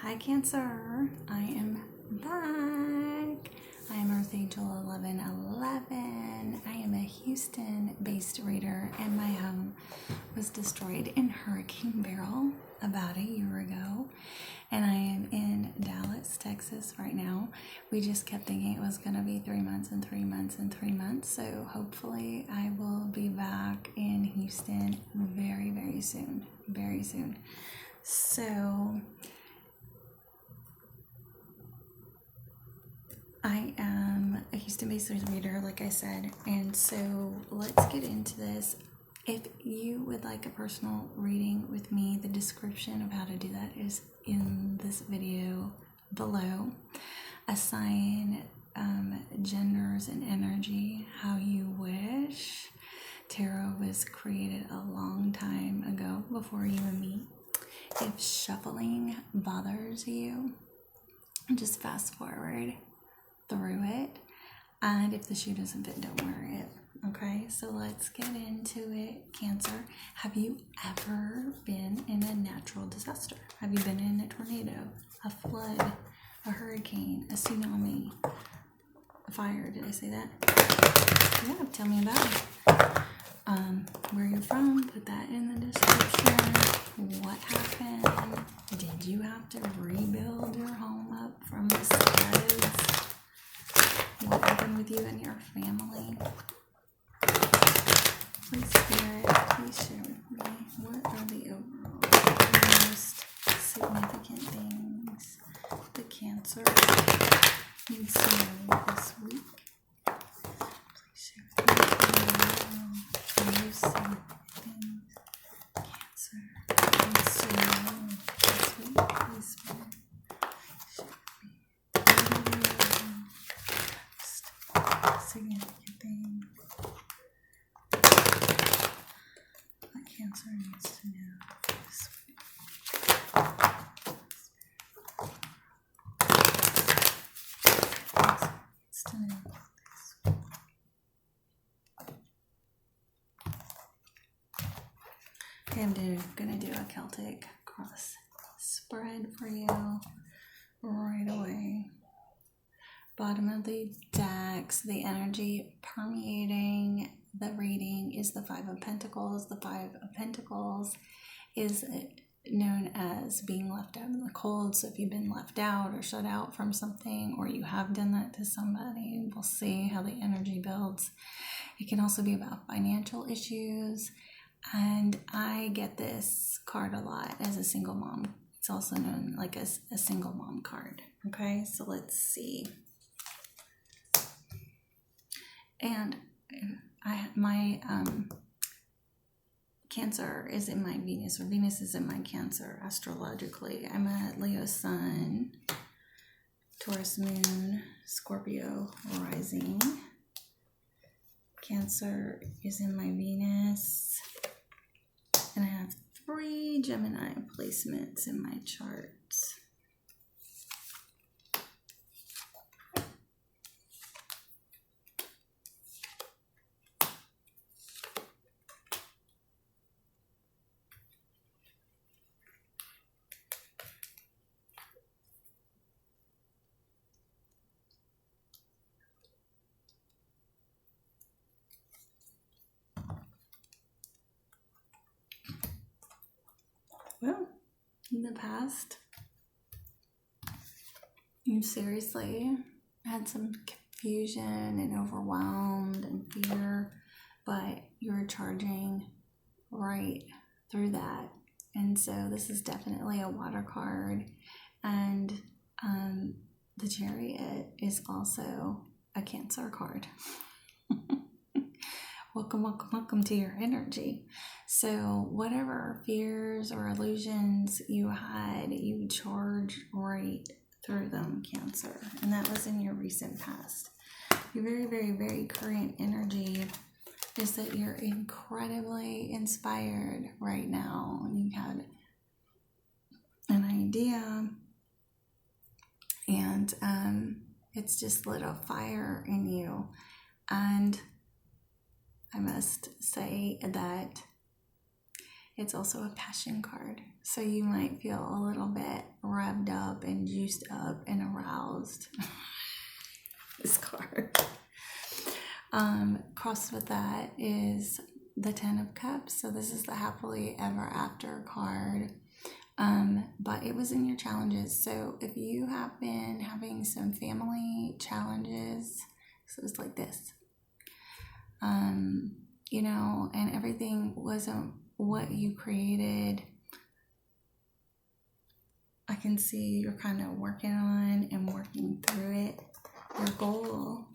Hi Cancer, I am back. I am Earth Angel 1111. I am a Houston-based reader, and my home was destroyed in Hurricane Beryl about a year ago. And I am in Dallas, Texas right now. We just kept thinking it was going to be 3 months and 3 months and 3 months. So hopefully I will be back in Houston very, very soon. Very soon. So I am a Houston-based reader, like I said, and so let's get into this. If you would like a personal reading with me, the description of how to do that is in this video below. Assign genders and energy how you wish. Tarot was created a long time ago, before you and me. If shuffling bothers you, just fast forward through it, and if the shoe doesn't fit, don't wear it. Okay, so let's get into it. Cancer, have you ever been in a natural disaster? Have you been in a tornado, a flood, a hurricane, a tsunami, a fire? Did I say that? Yeah, tell me about it. Where you're from, put that in the description. What happened? Did you have to rebuild your home up from the studs? What happened with you and your family? Please, Spirit, please share with me. What are the overall most significant things the Cancer needs to know this week? Please share with me. The most significant things Cancer needs to know this week. Please, Spirit. Significant thing that Cancer needs to know this week. Needs to know this week. Okay, I'm gonna do a Celtic cross spread for you right away. Bottom of the decks, the energy permeating the reading is the Five of Pentacles. The Five of Pentacles is known as being left out in the cold. So if you've been left out or shut out from something, or you have done that to somebody, we'll see how the energy builds. It can also be about financial issues. And I get this card a lot as a single mom. It's also known like as a single mom card. Okay, so let's see. And my Cancer is in my Venus, or Venus is in my Cancer astrologically. I'm a Leo sun, Taurus moon, Scorpio rising. Cancer is in my Venus, and I have 3 Gemini placements in my charts. Well, in the past, you seriously had some confusion and overwhelmed and fear, but you're charging right through that. And so this is definitely a water card. And the Chariot is also a Cancer card. Welcome, welcome, welcome to your energy. So whatever fears or illusions you had, you charge right through them, Cancer. And that was in your recent past. Your very, very, very current energy is that you're incredibly inspired right now. You had an idea, and it's just lit a fire in you. And I must say that it's also a passion card. So you might feel a little bit revved up up and juiced up and aroused. This card. Crossed with that is the Ten of Cups. So this is the happily ever after card. But it was in your challenges. So if you have been having some family challenges, so it's like this, you know, and everything wasn't what you created. I can see you're kind of working on and working through it. Your goal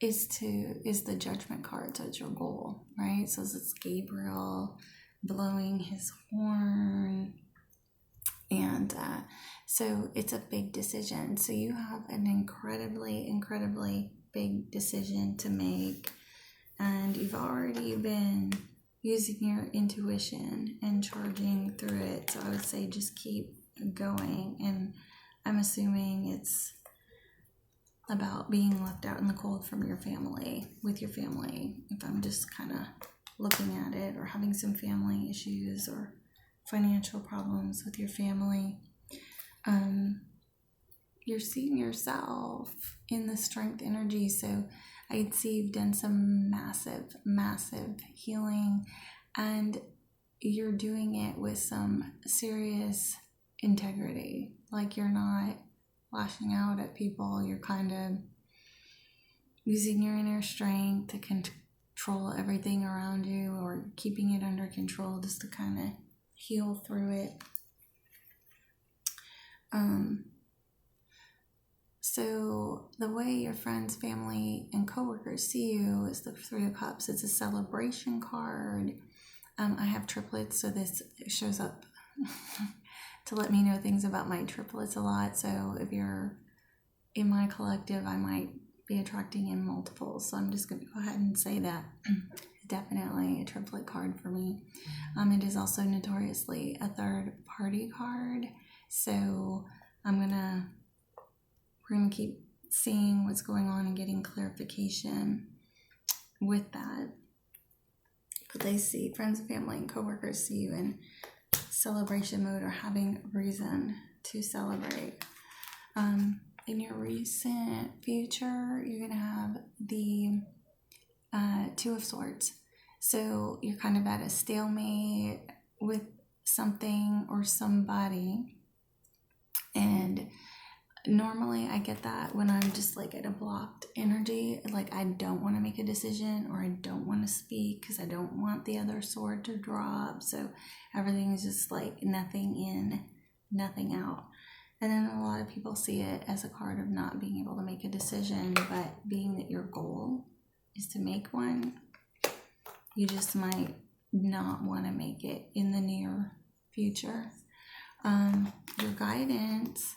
is the Judgment card, so it's your goal, right? So it's Gabriel blowing his horn, and so it's a big decision. So you have an incredibly big decision to make, and you've already been using your intuition and charging through it. So I would say just keep going, and I'm assuming it's about being left out in the cold from your family, with your family, if I'm just kind of looking at it, or having some family issues or financial problems with your family. You're seeing yourself in the strength energy, so I'd see you've done some massive healing, and you're doing it with some serious integrity. Like, you're not lashing out at people. You're kind of using your inner strength to control everything around you, or keeping it under control just to kind of heal through it. So the way your friends, family, and coworkers see you is the Three of Cups. It's a celebration card. I have triplets, so this shows up to let me know things about my triplets a lot. So if you're in my collective, I might be attracting in multiples. So I'm just going to go ahead and say that. Definitely a triplet card for me. It is also notoriously a third party card. So we're going to keep seeing what's going on and getting clarification with that. But they see, friends, family, and coworkers see you in celebration mode, or having reason to celebrate. In your recent future, you're going to have the Two of Swords. So you're kind of at a stalemate with something or somebody. And normally I get that when I'm just like at a blocked energy, like I don't want to make a decision, or I don't want to speak because I don't want the other sword to drop. So everything is just like nothing in, nothing out. And then a lot of people see it as a card of not being able to make a decision, but being that your goal is to make one, you just might not want to make it in the near future. Your guidance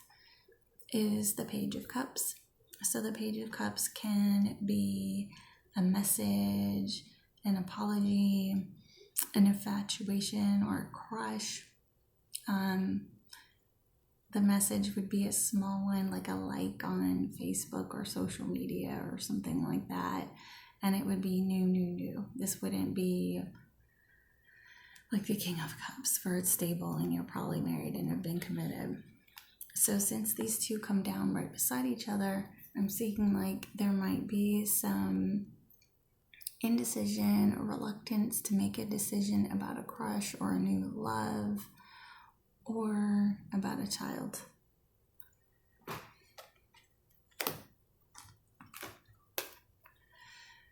is the Page of Cups. So the Page of Cups can be a message, an apology, an infatuation, or a crush. The message would be a small one, like a like on Facebook or social media or something like that. And it would be new. This wouldn't be like the King of Cups, where it's stable and you're probably married and have been committed. So since these two come down right beside each other, I'm seeing like there might be some indecision or reluctance to make a decision about a crush or a new love, or about a child.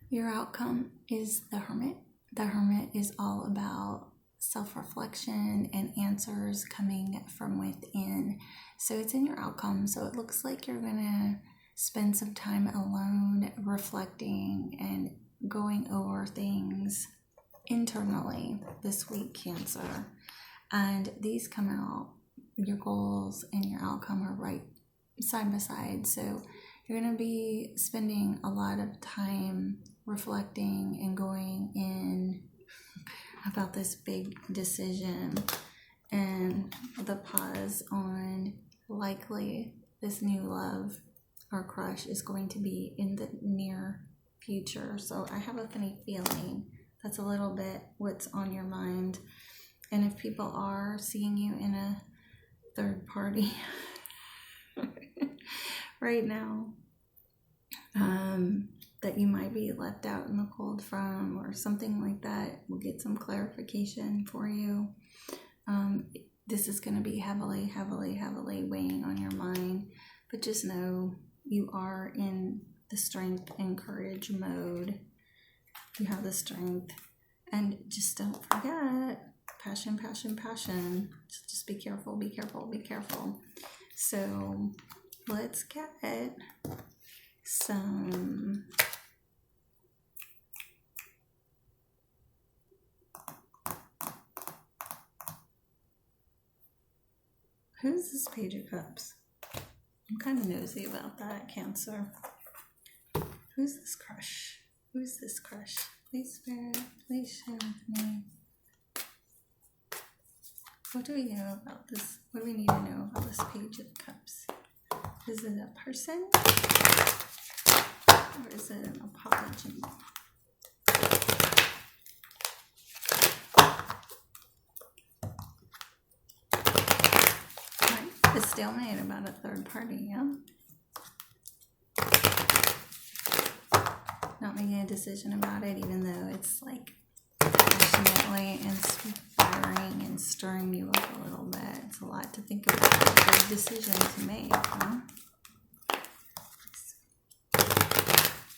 Your outcome is the Hermit. The Hermit is all about self-reflection and answers coming from within. So it's in your outcome. So it looks like you're going to spend some time alone, reflecting and going over things internally this week, Cancer. And these come out, your goals and your outcome are right side by side. So you're going to be spending a lot of time reflecting and going in about this big decision, and the pause on likely this new love or crush is going to be in the near future. So I have a funny feeling that's a little bit what's on your mind. And if people are seeing you in a third party right now, that you might be left out in the cold from, or something like that. We'll get some clarification for you. This is going to be heavily, heavily, heavily weighing on your mind, but just know you are in the strength and courage mode. You have the strength, and just don't forget, passion, passion, passion. Just be careful, be careful, be careful. So let's get some who's this Page of Cups? I'm kind of nosy about that, Cancer. Who's this crush? Who's this crush? Please, Spirit, please share with me. What do we know about this? What do we need to know about this Page of Cups? Is it a person? Or is it an apology? Right. A stalemate about a third party, yeah? Not making a decision about it, even though it's like passionately inspiring and stirring you up a little bit. It's a lot to think about, a big decision to make, huh?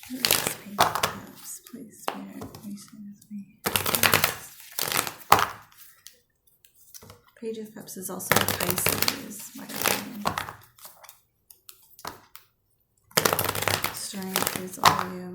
Please, Page of Cups, please, Spirit, please stay with me. Page of Cups is also a Pisces, by the way. Strength is all you.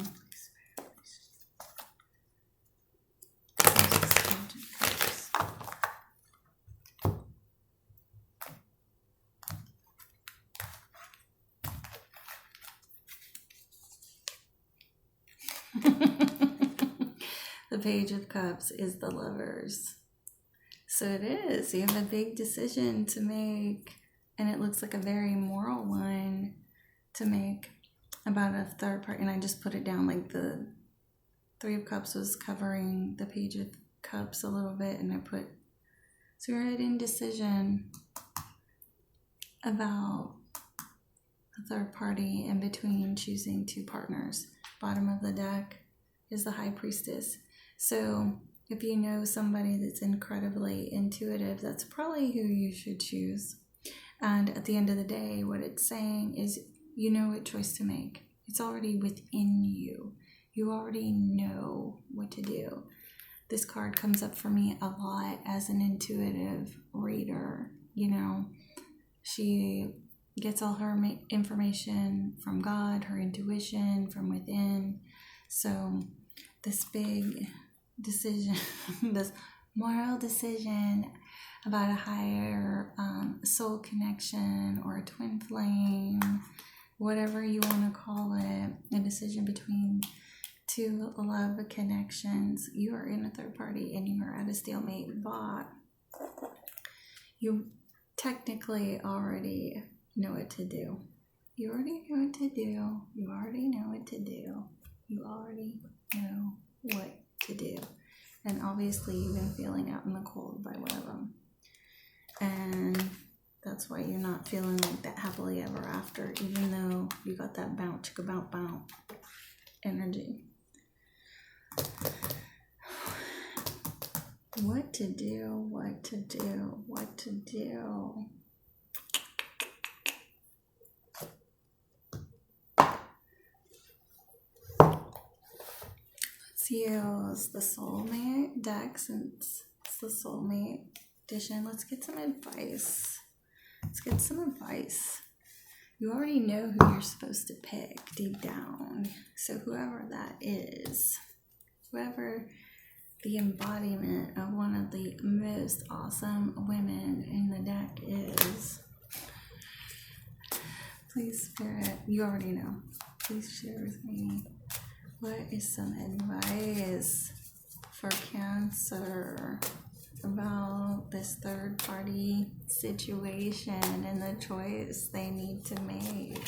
The Page of Cups is the Lovers. So it is. You have a big decision to make, and it looks like a very moral one to make about a third party. And I just put it down like the Three of Cups was covering the Page of Cups a little bit, and I put, so you're at indecision about a third party in between choosing two partners. Bottom of the deck is the High Priestess. So if you know somebody that's incredibly intuitive, that's probably who you should choose. And at the end of the day, what it's saying is you know what choice to make. It's already within you. You already know what to do. This card comes up for me a lot as an intuitive reader. You know, she gets all her information from God, her intuition from within. So this big decision, this moral decision about a higher soul connection or a twin flame, whatever you want to call it, a decision between two love connections. You are in a third party and you are at a stalemate, but you technically already know what to do. You already know what to do. You already know what to do. You already know what to do. And obviously you've been feeling out in the cold by one of them. And that's why you're not feeling like that happily ever after, even though you got that bounce, chicka bounce, bounce energy. What to do, what to do, what to do. Let's use the soulmate deck since it's the soulmate edition. Let's get some advice. Let's get some advice. You already know who you're supposed to pick deep down. So whoever that is, whoever the embodiment of one of the most awesome women in the deck is, please, Spirit, you already know. Please share with me. What is some advice for Cancer about this third party situation and the choice they need to make?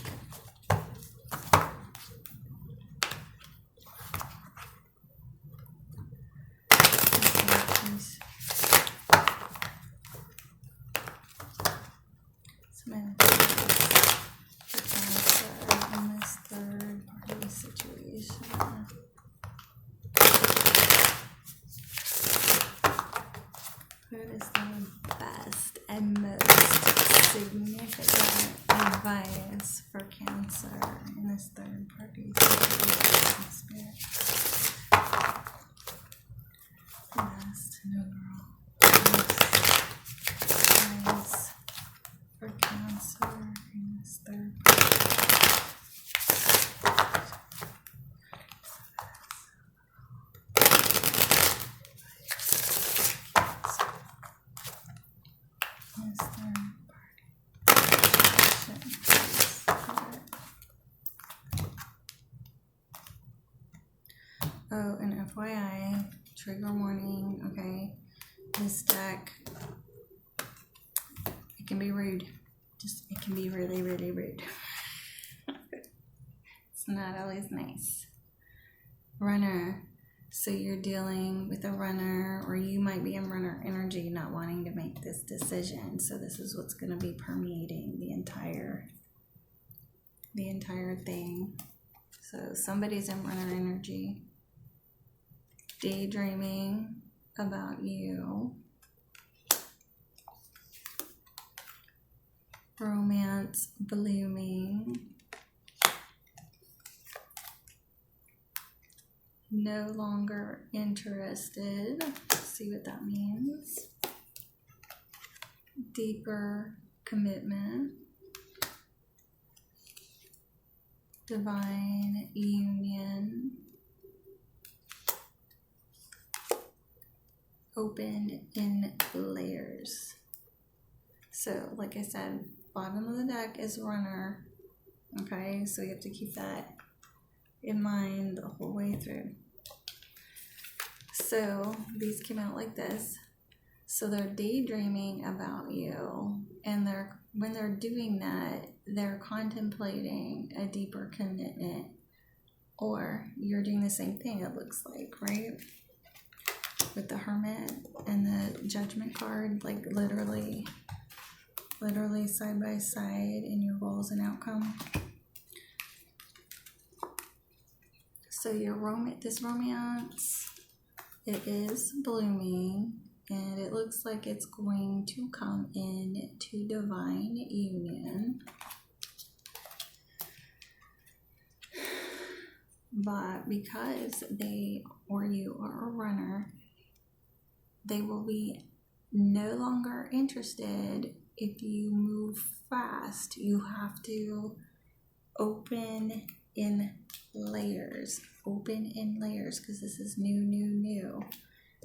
Some advice for Cancer. significant advice for Cancer in this third party spirit. Last and overall advice for Cancer in this third party. Oh, and FYI, trigger warning, okay? This deck, it can be rude. It can be really, really rude. It's not always nice. Runner. So you're dealing with a runner, or you might be in runner energy, not wanting to make this decision. So this is what's going to be permeating the entire thing. So somebody's in runner energy, daydreaming about you, romance blooming, no longer interested. See what that means. Deeper commitment, divine union, open in layers. So like I said, bottom of the deck is runner. Okay, so you have to keep that in mind the whole way through. So these came out like this. So they're daydreaming about you, and when they're doing that, they're contemplating a deeper commitment, or you're doing the same thing, it looks like, right? With the Hermit and the Judgment card, like literally side by side in your goals and outcome. So this romance, it is blooming, and it looks like it's going to come in to divine union. But because they or you are a runner, they will be no longer interested if you move fast. You have to open in layers, because this is new.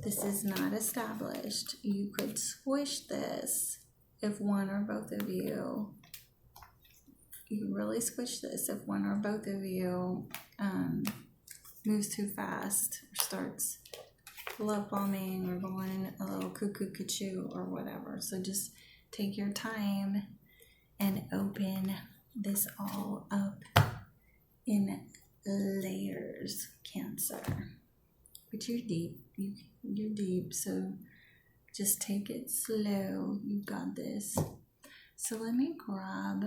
This is not established. You could squish this if one or both of you, really squish this if one or both of you moves too fast or starts love bombing or going a little cuckoo cuckoo or whatever. So just take your time and open this all up in layers, Cancer. But you're deep. You're deep, so just take it slow. You got this. So let me grab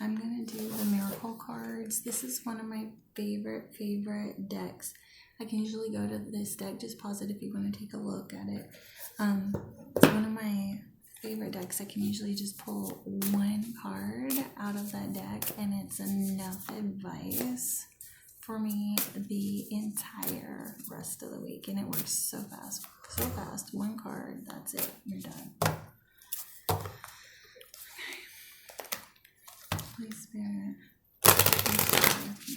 I'm gonna do the Miracle cards. This is one of my favorite decks. I can usually go to this deck. Just pause it if you want to take a look at it. It's one of my favorite decks. I can usually just pull one card out of that deck, and it's enough advice for me the entire rest of the week, and it works so fast. One card, that's it, you're done. Holy Spirit, please share with me.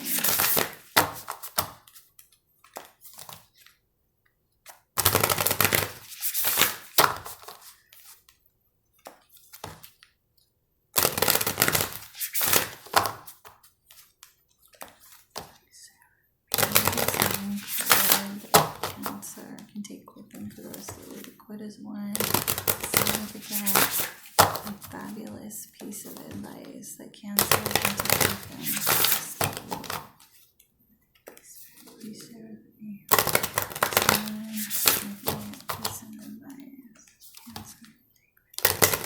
Cancer, I can take quick for the rest of the week. What is one significant and fabulous piece of advice that Cancer can take with them? Please share with me. One significant piece of advice Cancer can take with them.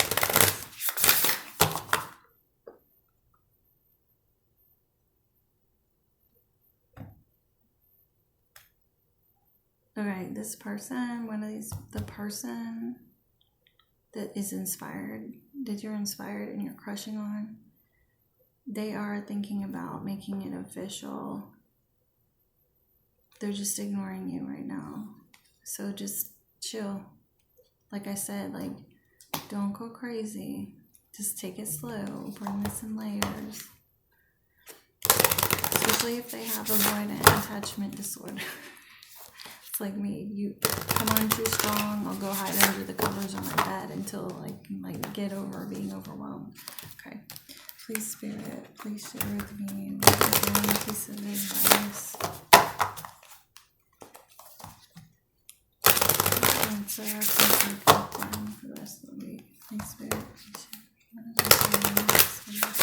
Okay, this person, the person that is inspired, that you're inspired and you're crushing on, they are thinking about making it official. They're just ignoring you right now. So just chill. Like I said, like, don't go crazy. Just take it slow. Bring this in layers. Especially if they have avoidant attachment disorder. It's like me. You come on too strong, I'll go hide under the covers on my bed until I can like get over being overwhelmed. Okay. Please, Spirit, please share with me one piece of advice. So I can take down for the rest of the week. Please, Spirit, please share with me one piece of advice.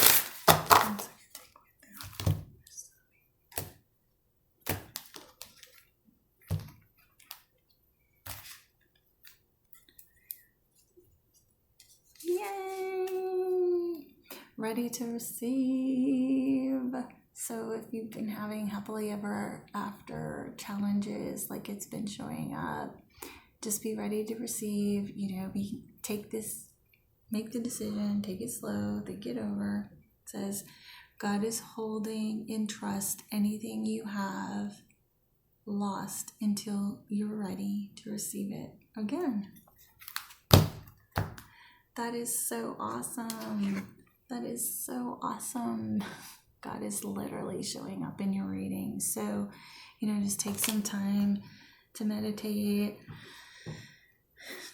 Yay! Ready to receive. So if you've been having happily ever after challenges, like it's been showing up, just be ready to receive. Make the decision, take it slow, think it over. It says God is holding in trust anything you have lost until you're ready to receive it again. That is so awesome. That is so awesome. God is literally showing up in your reading. So, just take some time to meditate.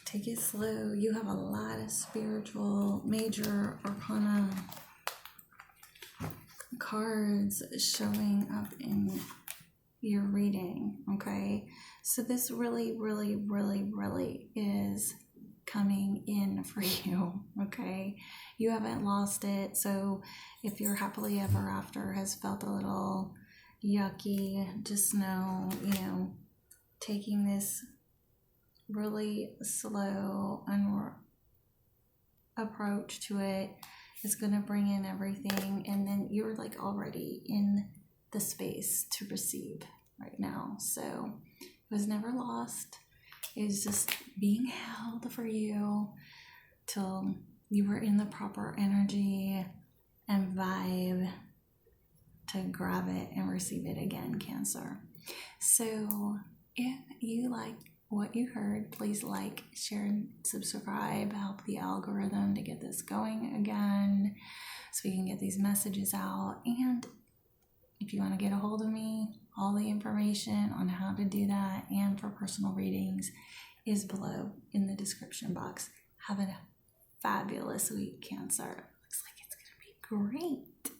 Take it slow. You have a lot of spiritual major arcana cards showing up in your reading, okay? So this really, really, really, really is coming in for you, okay? You haven't lost it. So if your happily ever after has felt a little yucky, just know, taking this really slow approach to it is going to bring in everything, and then you're like already in the space to receive right now. So it was never lost. It was just being held for you till you were in the proper energy and vibe to grab it and receive it again, Cancer. So if you like what you heard, please like, share, and subscribe. Help the algorithm to get this going again so we can get these messages out. And if you want to get a hold of me, all the information on how to do that and for personal readings is below in the description box. Have a fabulous week, Cancer. Looks like it's going to be great.